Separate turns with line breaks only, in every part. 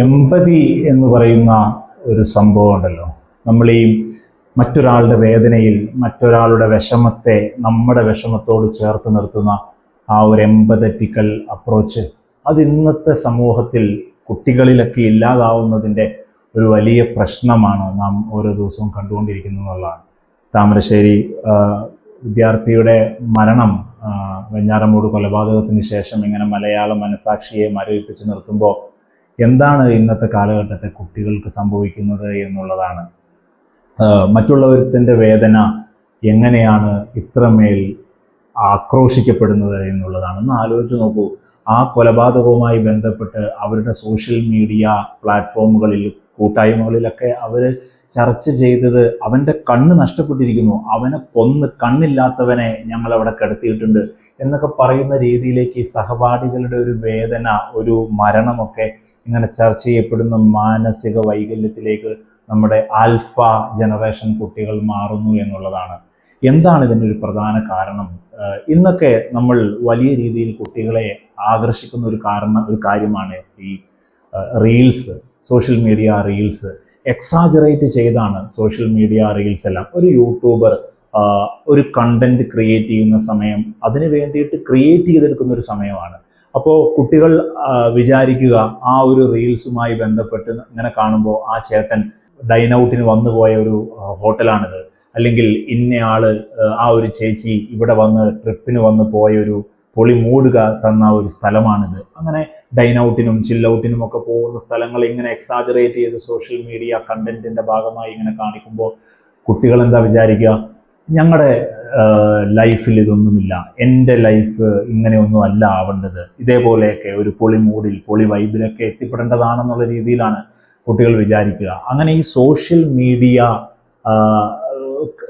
എമ്പതി എന്ന് പറയുന്ന ഒരു സംഭവം ഉണ്ടല്ലോ. നമ്മൾ ഈ മറ്റൊരാളുടെ വേദനയിൽ മറ്റൊരാളുടെ വിഷമത്തെ നമ്മുടെ വിഷമത്തോട് ചേർത്ത് നിർത്തുന്ന ആ ഒരു എമ്പതറ്റിക്കൽ അപ്രോച്ച്, അത് ഇന്നത്തെ സമൂഹത്തിൽ കുട്ടികളിലൊക്കെ ഇല്ലാതാവുന്നതിൻ്റെ ഒരു വലിയ പ്രശ്നമാണ് നാം ഓരോ ദിവസവും കണ്ടുകൊണ്ടിരിക്കുന്നത് എന്നുള്ളതാണ്. താമരശ്ശേരി വിദ്യാർത്ഥിയുടെ മരണം, വെഞ്ഞാറമൂട് കൊലപാതകത്തിന് ശേഷം ഇങ്ങനെ മലയാള മനസാക്ഷിയെ മരവിപ്പിച്ച് നിർത്തുമ്പോൾ എന്താണ് ഇന്നത്തെ കാലഘട്ടത്തെ കുട്ടികൾക്ക് സംഭവിക്കുന്നത് എന്നുള്ളതാണ്. മറ്റുള്ളവരുടെ വേദന എങ്ങനെയാണ് ഇത്രമേൽ ആക്രോശിക്കപ്പെടുന്നത് എന്നുള്ളതാണ്. ഒന്ന് ആലോചിച്ച് നോക്കൂ. ആ കൊലപാതകവുമായി ബന്ധപ്പെട്ട് അവരുടെ സോഷ്യൽ മീഡിയ പ്ലാറ്റ്ഫോമുകളിൽ, കൂട്ടായ്മകളിലൊക്കെ അവർ ചർച്ച ചെയ്തത് അവൻ്റെ കണ്ണ് നഷ്ടപ്പെട്ടിരിക്കുന്നു, അവനെ കൊന്ന് കണ്ണില്ലാത്തവനെ ഞങ്ങളവിടെ കിടത്തിയിട്ടുണ്ട് എന്നൊക്കെ പറയുന്ന രീതിയിലേക്ക് ഈ സഹപാഠികളുടെ ഒരു വേദന, ഒരു മരണമൊക്കെ ഇങ്ങനെ ചർച്ച ചെയ്യപ്പെടുന്ന മാനസിക വൈകല്യത്തിലേക്ക് നമ്മുടെ ആൽഫ ജനറേഷൻ കുട്ടികൾ മാറുന്നു എന്നുള്ളതാണ്. എന്താണ് ഇതിൻ്റെ ഒരു പ്രധാന കാരണം? ഇന്നൊക്കെ നമ്മൾ വലിയ രീതിയിൽ കുട്ടികളെ ആകർഷിക്കുന്ന ഒരു കാര്യമാണ് ഈ reels, social media reels. Exaggerate ചെയ്താണ് സോഷ്യൽ മീഡിയ റീൽസ് എല്ലാം. ഒരു യൂട്യൂബർ ഒരു കണ്ടന്റ് ക്രിയേറ്റ് ചെയ്യുന്ന സമയം അതിന് വേണ്ടിയിട്ട് ക്രിയേറ്റ് ചെയ്തെടുക്കുന്ന ഒരു സമയമാണ്. അപ്പോൾ കുട്ടികൾ വിചാരിക്കുക ആ ഒരു റീൽസുമായി ബന്ധപ്പെട്ട് ഇങ്ങനെ കാണുമ്പോൾ ആ ചേട്ടൻ ഡൈനൗട്ടിന് വന്നു പോയ ഒരു ഹോട്ടലാണിത്, അല്ലെങ്കിൽ ഇന്നയാള് ആ ഒരു ചേച്ചി ഇവിടെ വന്ന് ട്രിപ്പിന് വന്ന് പോയൊരു പൊളി മൂടുക തന്ന ഒരു സ്ഥലമാണിത്. അങ്ങനെ ഡൈനൗട്ടിനും ചില്ലൗട്ടിനും ഒക്കെ പോകുന്ന സ്ഥലങ്ങൾ ഇങ്ങനെ എക്സാജറേറ്റ് ചെയ്ത് സോഷ്യൽ മീഡിയ കണ്ടന്റിന്റെ ഭാഗമായി ഇങ്ങനെ കാണിക്കുമ്പോൾ കുട്ടികൾ എന്താ വിചാരിക്കുക? ഞങ്ങളുടെ ലൈഫിൽ ഇതൊന്നുമില്ല, എൻ്റെ ലൈഫ് ഇങ്ങനെയൊന്നും അല്ല ആവേണ്ടത്, ഇതേപോലെയൊക്കെ ഒരു പൊളി മൂഡിൽ പൊളി വൈബിലൊക്കെ എത്തിപ്പെടേണ്ടതാണെന്നുള്ള രീതിയിലാണ് കുട്ടികൾ വിചാരിക്കുക. അങ്ങനെ ഈ സോഷ്യൽ മീഡിയ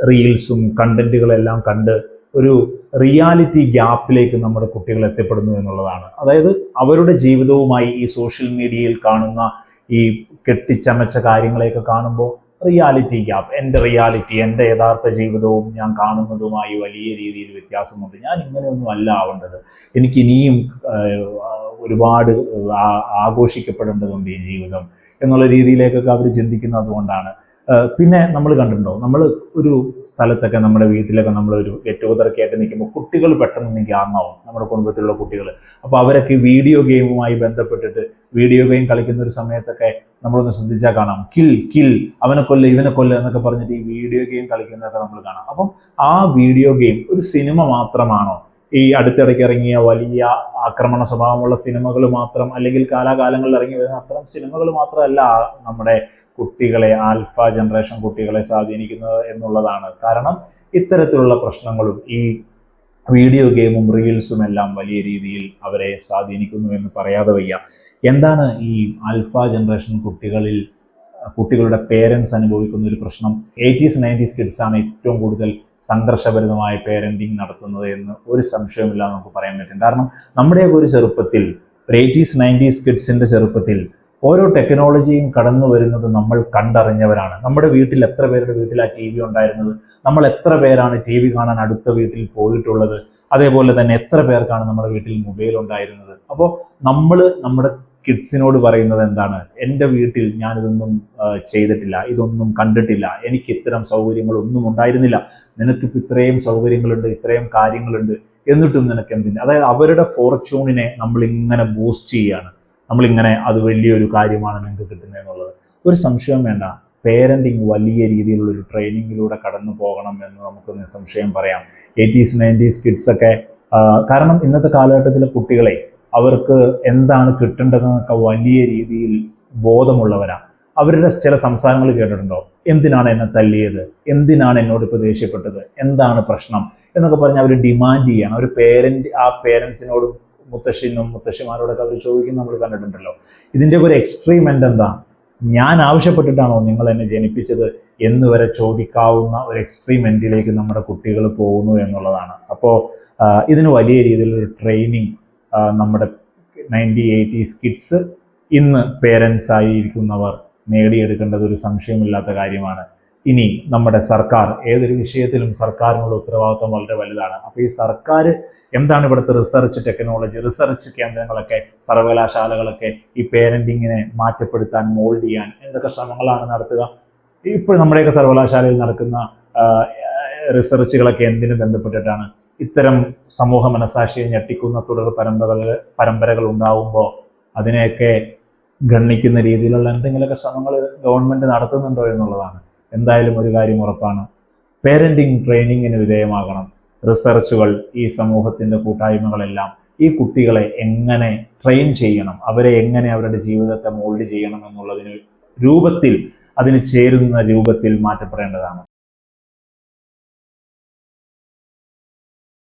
റീൽസും കണ്ടന്റുകളെല്ലാം കണ്ട് ഒരു റിയാലിറ്റി ഗ്യാപ്പിലേക്ക് നമ്മുടെ കുട്ടികൾ എത്തിപ്പെടുന്നു എന്നുള്ളതാണ്. അതായത് അവരുടെ ജീവിതവുമായി ഈ സോഷ്യൽ മീഡിയയിൽ കാണുന്ന ഈ കെട്ടിച്ചമച്ച കാര്യങ്ങളെയൊക്കെ കാണുമ്പോൾ റിയാലിറ്റി ഗ്യാപ്പ്, എൻ്റെ റിയാലിറ്റി, എൻ്റെ യഥാർത്ഥ ജീവിതവും ഞാൻ കാണുന്നതുമായി വലിയ രീതിയിൽ വ്യത്യാസമുണ്ട്, ഞാൻ ഇങ്ങനെയൊന്നും അല്ല ആവേണ്ടത്, എനിക്കിനിയും ഒരുപാട് ആഘോഷിക്കപ്പെടേണ്ടതുണ്ട് ഈ ജീവിതം എന്നുള്ള രീതിയിലേക്കൊക്കെ അവർ ചിന്തിക്കുന്നത് അതുകൊണ്ടാണ്. പിന്നെ നമ്മൾ കണ്ടിട്ടുണ്ടോ, നമ്മൾ ഒരു സ്ഥലത്തൊക്കെ നമ്മുടെ വീട്ടിലൊക്കെ നമ്മളൊരു ഗെറ്റ് ടുഗദറൊക്കെ ആയിട്ട് നിൽക്കുമ്പോൾ കുട്ടികൾ പെട്ടെന്ന് ഗ്യാങ്ങാവും, നമ്മുടെ കുടുംബത്തിലുള്ള കുട്ടികൾ. അപ്പോൾ അവരൊക്കെ വീഡിയോ ഗെയിമുമായി ബന്ധപ്പെട്ടിട്ട് വീഡിയോ ഗെയിം കളിക്കുന്ന ഒരു സമയത്തൊക്കെ നമ്മളൊന്ന് ശ്രദ്ധിച്ചാൽ കാണാം, കിൽ അവനെ കൊല്ല് ഇവനെ കൊല്ല് എന്നൊക്കെ പറഞ്ഞിട്ട് ഈ വീഡിയോ ഗെയിം കളിക്കുന്നതൊക്കെ നമ്മൾ കാണാം. അപ്പം ആ വീഡിയോ ഗെയിം ഒരു സിനിമ മാത്രമാണോ? ഈ അടുത്തിടയ്ക്ക് ഇറങ്ങിയ വലിയ ആക്രമണ സ്വഭാവമുള്ള സിനിമകൾ മാത്രം, അല്ലെങ്കിൽ കാലാകാലങ്ങളിൽ ഇറങ്ങി വരുന്ന അത്തരം സിനിമകൾ മാത്രമല്ല നമ്മുടെ കുട്ടികളെ, ആൽഫ ജനറേഷൻ കുട്ടികളെ സ്വാധീനിക്കുന്നത് എന്നുള്ളതാണ്. കാരണം ഇത്തരത്തിലുള്ള പ്രശ്നങ്ങളും ഈ വീഡിയോ ഗെയിമും റീൽസും എല്ലാം വലിയ രീതിയിൽ അവരെ സ്വാധീനിക്കുന്നു എന്ന് പറയാതെ വയ്യ. എന്താണ് ഈ ആൽഫ ജനറേഷൻ കുട്ടികളുടെ പേരൻസ് അനുഭവിക്കുന്ന ഒരു പ്രശ്നം? 80s 90s കിഡ്സാണ് ഏറ്റവും കൂടുതൽ സംഘർഷഭരിതമായ പേരൻറ്റിങ് നടത്തുന്നത് എന്ന് ഒരു സംശയമില്ല നമുക്ക് പറയാൻ പറ്റും. കാരണം നമ്മുടെയൊക്കെ ഒരു ചെറുപ്പത്തിൽ, ഒരു 80s 90s കിഡ്സിൻ്റെ ചെറുപ്പത്തിൽ ഓരോ ടെക്നോളജിയും കടന്നു വരുന്നത് നമ്മൾ കണ്ടറിഞ്ഞവരാണ്. നമ്മുടെ വീട്ടിൽ എത്ര പേരുടെ വീട്ടിൽ ആ TV ഉണ്ടായിരുന്നത്? നമ്മൾ എത്ര പേരാണ് TV കാണാൻ അടുത്ത വീട്ടിൽ പോയിട്ടുള്ളത്? അതേപോലെ തന്നെ എത്ര പേർക്കാണ് നമ്മുടെ വീട്ടിൽ മൊബൈൽ ഉണ്ടായിരുന്നത്? അപ്പോൾ നമ്മൾ നമ്മുടെ കിഡ്സിനോട് പറയുന്നത് എന്താണ്? എൻ്റെ വീട്ടിൽ ഞാനിതൊന്നും ചെയ്തിട്ടില്ല, ഇതൊന്നും കണ്ടിട്ടില്ല, എനിക്ക് ഇത്തരം സൗകര്യങ്ങളൊന്നും ഉണ്ടായിരുന്നില്ല, നിനക്കിപ്പോൾ ഇത്രയും സൗകര്യങ്ങളുണ്ട്, ഇത്രയും കാര്യങ്ങളുണ്ട്, എന്നിട്ടും നിനക്ക് എന്തിന്? അതായത് അവരുടെ ഫോർച്യൂണിനെ നമ്മളിങ്ങനെ ബൂസ്റ്റ് ചെയ്യുകയാണ്, നമ്മളിങ്ങനെ അത് വലിയൊരു കാര്യമാണ് നിങ്ങൾക്ക് കിട്ടുന്നതെന്നുള്ളത്. ഒരു സംശയം വേണ്ട, പേരൻറ്റിങ് വലിയ രീതിയിലുള്ളൊരു ട്രെയിനിങ്ങിലൂടെ കടന്നു പോകണം എന്ന് നമുക്ക് നിസ്സംശയം പറയാം. 80s 90s കിഡ്സൊക്കെ, കാരണം ഇന്നത്തെ കാലഘട്ടത്തിലെ കുട്ടികളെ അവർക്ക് എന്താണ് കിട്ടേണ്ടതെന്നൊക്കെ വലിയ രീതിയിൽ ബോധമുള്ളവരാണ്. അവരുടെ ചില സംസാരങ്ങൾ കേട്ടിട്ടുണ്ടോ? എന്തിനാണ് എന്നെ തല്ലിയത്, എന്തിനാണ് എന്നോട് ഇപ്പോൾ ദേഷ്യപ്പെട്ടത്, എന്താണ് പ്രശ്നം എന്നൊക്കെ പറഞ്ഞ് അവർ ഡിമാൻഡ് ചെയ്യാണ്. ഒരു ആ പേരൻസിനോടും മുത്തശ്ശിമാരോടൊക്കെ അവർ ചോദിക്കുന്ന നമ്മൾ കണ്ടിട്ടുണ്ടല്ലോ. ഇതിൻ്റെ ഒരു എക്സ്ട്രീം എൻഡ് എന്താ? ഞാൻ ആവശ്യപ്പെട്ടിട്ടാണോ നിങ്ങൾ എന്നെ ജനിപ്പിച്ചത് എന്ന് വരെ ചോദിക്കാവുന്ന ഒരു എക്സ്ട്രീം എൻഡിലേക്ക് നമ്മുടെ കുട്ടികൾ പോകുന്നു എന്നുള്ളതാണ്. അപ്പോൾ ഇതിന് വലിയ രീതിയിലൊരു ട്രെയിനിങ് നമ്മുടെ 90s കിഡ്സ് ഇന്ന് പേരൻസ് ആയിരിക്കുന്നവർ നേടിയെടുക്കേണ്ടത് ഒരു സംശയമില്ലാത്ത കാര്യമാണ്. ഇനി നമ്മുടെ സർക്കാർ, ഏതൊരു വിഷയത്തിലും സർക്കാരിനുള്ള ഉത്തരവാദിത്വം വളരെ വലുതാണ്. അപ്പോൾ ഈ സർക്കാർ എന്താണ് ഇവിടുത്തെ റിസർച്ച് ടെക്നോളജി, റിസർച്ച് കേന്ദ്രങ്ങളൊക്കെ, സർവകലാശാലകളൊക്കെ ഈ പേരൻറ്റിങ്ങിനെ മാറ്റപ്പെടുത്താൻ, മോൾഡ് ചെയ്യാൻ എന്തൊക്കെ ശ്രമങ്ങളാണ് നടത്തുക? ഇപ്പോൾ നമ്മുടെയൊക്കെ സർവകലാശാലയിൽ നടക്കുന്ന റിസർച്ചുകളൊക്കെ എന്തിനു ബന്ധപ്പെട്ടിട്ടാണ്? ഇത്തരം സമൂഹ മനസാക്ഷിയെ ഞെട്ടിക്കുന്ന തുടർ പരമ്പരകൾ ഉണ്ടാവുമ്പോൾ അതിനെയൊക്കെ ഗണ്ണിക്കുന്ന രീതിയിലുള്ള എന്തെങ്കിലുമൊക്കെ ശ്രമങ്ങൾ ഗവൺമെൻറ് നടത്തുന്നുണ്ടോ എന്നുള്ളതാണ്. എന്തായാലും ഒരു കാര്യം ഉറപ്പാണ്, പേരൻറ്റിങ് ട്രെയിനിങ്ങിന് വിധേയമാകണം. റിസർച്ചുകൾ, ഈ സമൂഹത്തിൻ്റെ കൂട്ടായ്മകളെല്ലാം ഈ കുട്ടികളെ എങ്ങനെ ട്രെയിൻ ചെയ്യണം, അവരെ എങ്ങനെ അവരുടെ ജീവിതത്തെ മോൾഡ് ചെയ്യണം എന്നുള്ളതിന് രൂപത്തിൽ, അതിന് ചേരുന്ന രൂപത്തിൽ മാറ്റപ്പെടേണ്ടതാണ്.